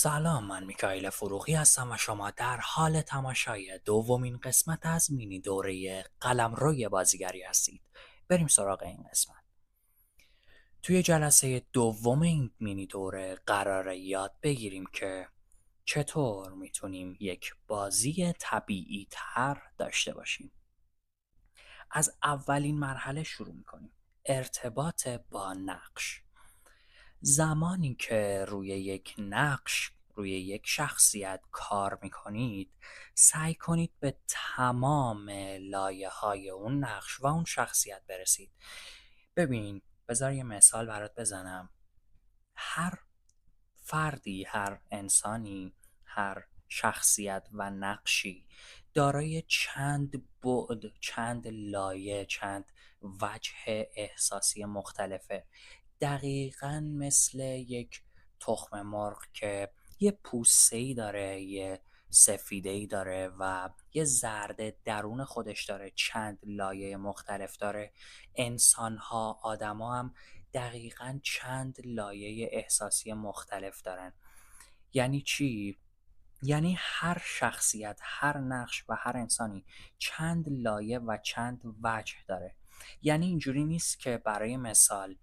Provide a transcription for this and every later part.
سلام، من میکائیل فروغی هستم و شما در حال تماشای دومین قسمت از مینی دوره قلمروی بازیگری هستید. بریم سراغ این قسمت. توی جلسه دوم این مینی دوره قراره یاد بگیریم که چطور میتونیم یک بازی طبیعی تر داشته باشیم. از اولین مرحله شروع میکنیم. ارتباط با نقش. زمانی که روی یک نقش، روی یک شخصیت کار میکنید، سعی کنید به تمام لایه های اون نقش و اون شخصیت برسید. ببین، بذار یه مثال برات بزنم. هر فردی، هر انسانی، هر شخصیت و نقشی دارای چند بعد، چند لایه، چند وجه احساسی مختلفه. دقیقا مثل یک تخم مرغ که یه پوسته‌ای داره، یه سفیده‌ای داره و یه زرد درون خودش داره، چند لایه مختلف داره. انسان‌ها، آدم‌ها هم دقیقا چند لایه احساسی مختلف دارن. یعنی چی؟ یعنی هر شخصیت، هر نقش و هر انسانی چند لایه و چند وجه داره. یعنی اینجوری نیست که برای مثال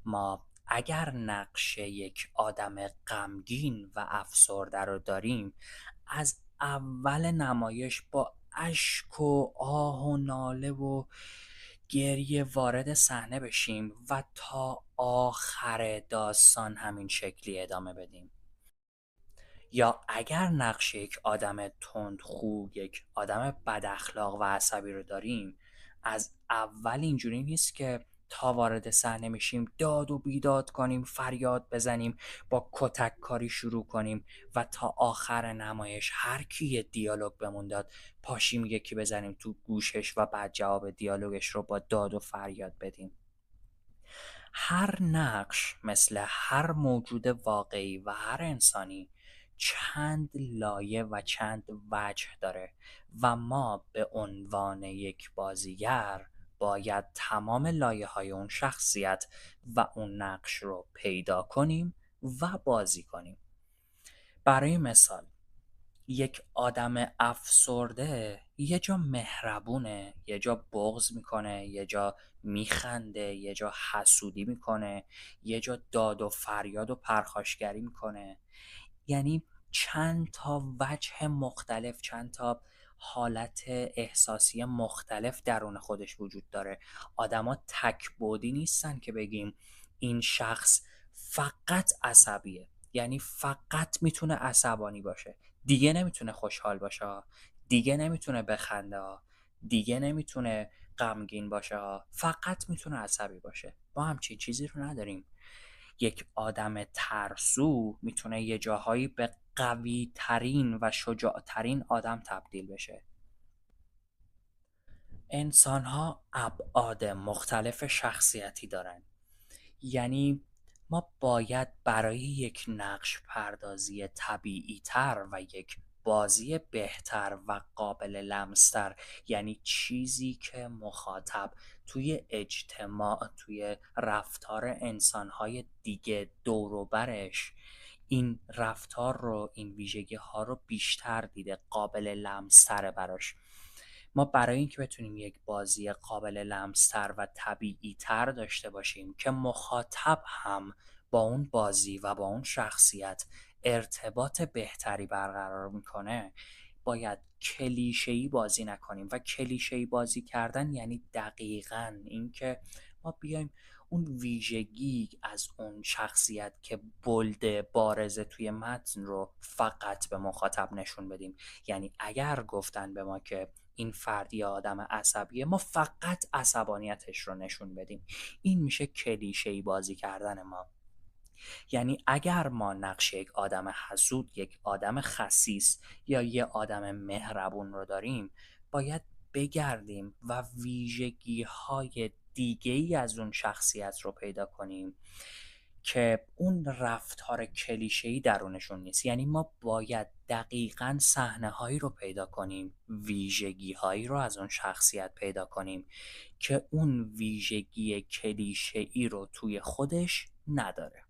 ما اگر نقش یک آدم غمگین و افسرده رو داریم، از اول نمایش با اشک و آه و ناله و گریه وارد صحنه بشیم و تا آخر داستان همین شکلی ادامه بدیم. یا اگر نقش یک آدم تندخو، یک آدم بد اخلاق و عصبی رو داریم، از اول اینجوری نیست که تا وارد صحنه میشیم داد و بیداد کنیم، فریاد بزنیم، با کتک کاری شروع کنیم و تا آخر نمایش هر کی یه دیالوگ بمون داد پاشیم یکی بزنیم تو گوشش و بعد جواب دیالوگش رو با داد و فریاد بدیم. هر نقش مثل هر موجود واقعی و هر انسانی چند لایه و چند وجه داره و ما به عنوان یک بازیگر باید تمام لایه های اون شخصیت و اون نقش رو پیدا کنیم و بازی کنیم. برای مثال، یک آدم افسرده یه جا مهربونه، یه جا بغض میکنه، یه جا میخنده، یه جا حسودی میکنه، یه جا داد و فریاد و پرخاشگری میکنه. یعنی چند تا وجه مختلف، چند تا حالت احساسی مختلف درون خودش وجود داره. آدما تک‌بعدی نیستن که بگیم این شخص فقط عصبیه، یعنی فقط میتونه عصبانی باشه، دیگه نمیتونه خوشحال باشه، دیگه نمیتونه بخنده، دیگه نمیتونه غمگین باشه، فقط میتونه عصبی باشه. ما همچین چیزی رو نداریم. یک آدم ترسو میتونه یه جاهایی به قوی ترین و شجاع ترین آدم تبدیل بشه. انسان ها ابعاد مختلف شخصیتی دارن. یعنی ما باید برای یک نقش پردازی طبیعی تر و یک بازی بهتر و قابل لمستر، یعنی چیزی که مخاطب توی اجتماع، توی رفتار انسانهای دیگه دور و برش این رفتار رو، این ویژگی ها رو بیشتر دیده، قابل لمستر براش. ما برای اینکه بتونیم یک بازی قابل لمستر و طبیعی تر داشته باشیم که مخاطب هم با اون بازی و با اون شخصیت ارتباط بهتری برقرار میکنه، باید کلیشه‌ای بازی نکنیم. و کلیشه‌ای بازی کردن یعنی دقیقاً اینکه ما بیایم اون ویژگی از اون شخصیت که بلده، بارزه توی متن رو فقط به مخاطب نشون بدیم. یعنی اگر گفتن به ما که این فرد یا آدم عصبیه، ما فقط عصبانیتش رو نشون بدیم. این میشه کلیشه‌ای بازی کردن ما. یعنی اگر ما نقش یک آدم حسود، یک آدم خسیس یا یه آدم مهربون رو داریم، باید بگردیم و ویژگی های دیگه ای از اون شخصیت رو پیدا کنیم که اون رفتار کلیشه‌ای درونشون نیست. یعنی ما باید دقیقاً صحنه هایی رو پیدا کنیم، ویژگی هایی رو از اون شخصیت پیدا کنیم که اون ویژگی کلیشه‌ای رو توی خودش نداره.